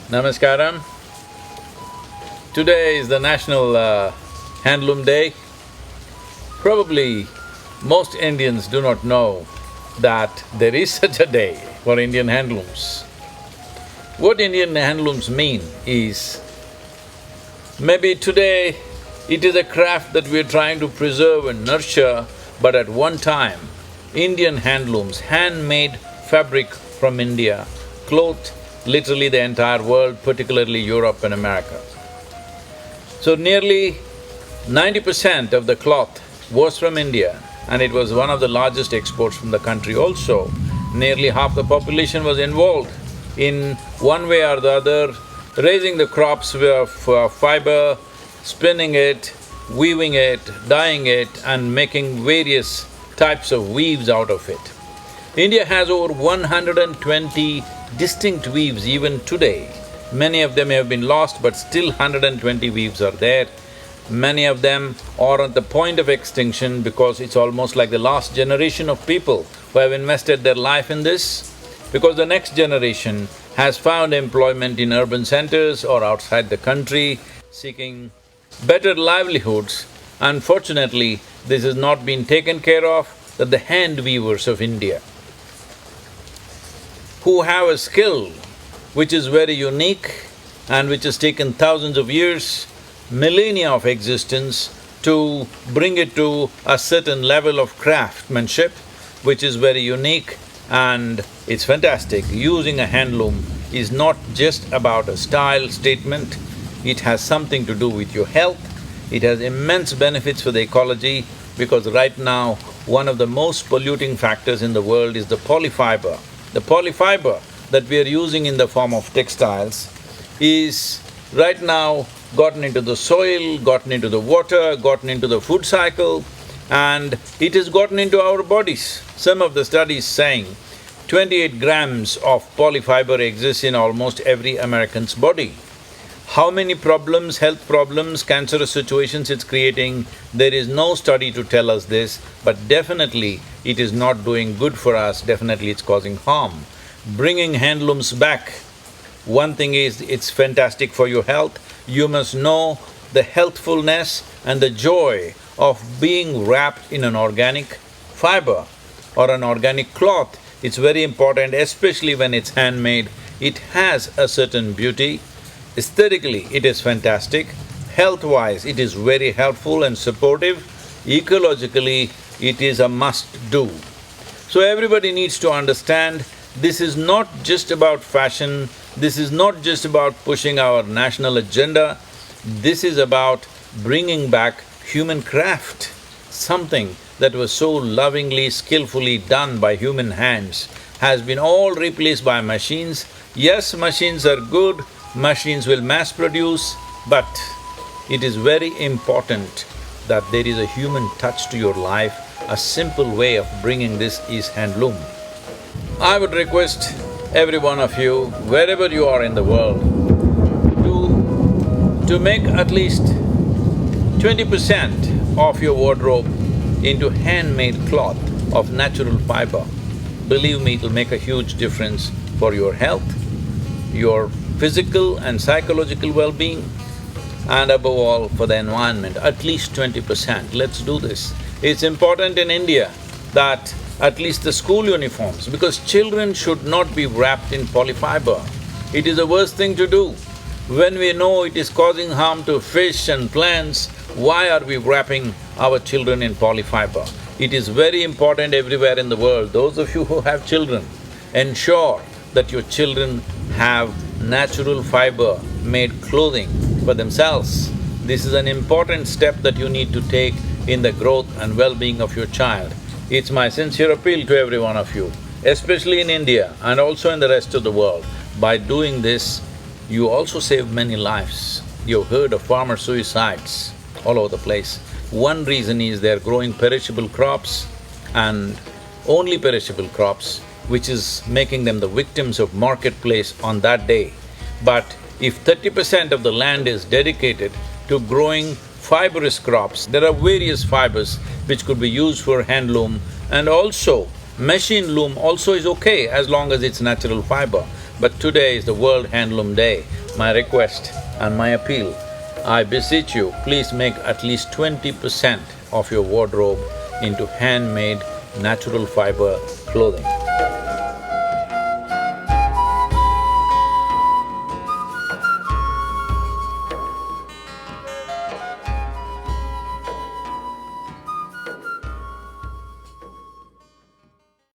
Namaskaram. Today is the National Handloom Day. Probably most Indians do not know that there is such a day for Indian handlooms. What Indian handlooms mean is, maybe today it is a craft that we're trying to preserve and nurture, but at one time, Indian handlooms, handmade fabric from India, clothed literally the entire world, particularly Europe and America. So nearly 90% of the cloth was from India, and it was one of the largest exports from the country also. Nearly half the population was involved in one way or the other, raising the crops of fiber, spinning it, weaving it, dyeing it, and making various types of weaves out of it. India has over 120 distinct weaves even today. Many of them have been lost, but still 120 weaves are there. Many of them are at the point of extinction because it's almost like the last generation of people who have invested their life in this, because the next generation has found employment in urban centers or outside the country, seeking better livelihoods. Unfortunately, this has not been taken care of, that the hand weavers of India, who have a skill which is very unique and which has taken thousands of years, millennia of existence, to bring it to a certain level of craftsmanship, which is very unique and it's fantastic. Using a handloom is not just about a style statement, it has something to do with your health, it has immense benefits for the ecology, because right now, one of the most polluting factors in the world is the polyfiber. The polyfiber that we are using in the form of textiles is right now gotten into the soil, gotten into the water, gotten into the food cycle, and it has gotten into our bodies. Some of the studies saying 28 grams of polyfiber exists in almost every American's body. How many problems, health problems, cancerous situations it's creating, there is no study to tell us this, but definitely it is not doing good for us, definitely it's causing harm. Bringing handlooms back, one thing is, it's fantastic for your health. You must know the healthfulness and the joy of being wrapped in an organic fiber or an organic cloth. It's very important, especially when it's handmade. It has a certain beauty. Aesthetically, it is fantastic. Health-wise, it is very helpful and supportive. Ecologically, it is a must-do. So everybody needs to understand, this is not just about fashion, this is not just about pushing our national agenda, this is about bringing back human craft, something that was so lovingly, skillfully done by human hands, has been all replaced by machines. Yes, machines are good, machines will mass produce, but it is very important that there is a human touch to your life. A simple way of bringing this is handloom. I would request every one of you, wherever you are in the world, to make at least 20% of your wardrobe into handmade cloth of natural fiber. Believe me, it'll make a huge difference for your health, your physical and psychological well-being, and above all, for the environment, at least 20%. Let's do this. It's important in India that at least the school uniforms, because children should not be wrapped in polyfiber. It is the worst thing to do. When we know it is causing harm to fish and plants, why are we wrapping our children in polyfiber? It is very important everywhere in the world. Those of you who have children, ensure that your children have natural fiber made clothing for themselves. This is an important step that you need to take in the growth and well-being of your child. It's my sincere appeal to every one of you, especially in India and also in the rest of the world. By doing this, you also save many lives. You've heard of farmer suicides all over the place. One reason is they're growing perishable crops, and only perishable crops, which is making them the victims of marketplace on that day. But if 30% of the land is dedicated to growing fibrous crops, there are various fibers which could be used for handloom, and also machine loom also is okay as long as it's natural fiber. But today is the World Handloom Day. My request and my appeal, I beseech you, please make at least 20% of your wardrobe into handmade natural fiber clothing.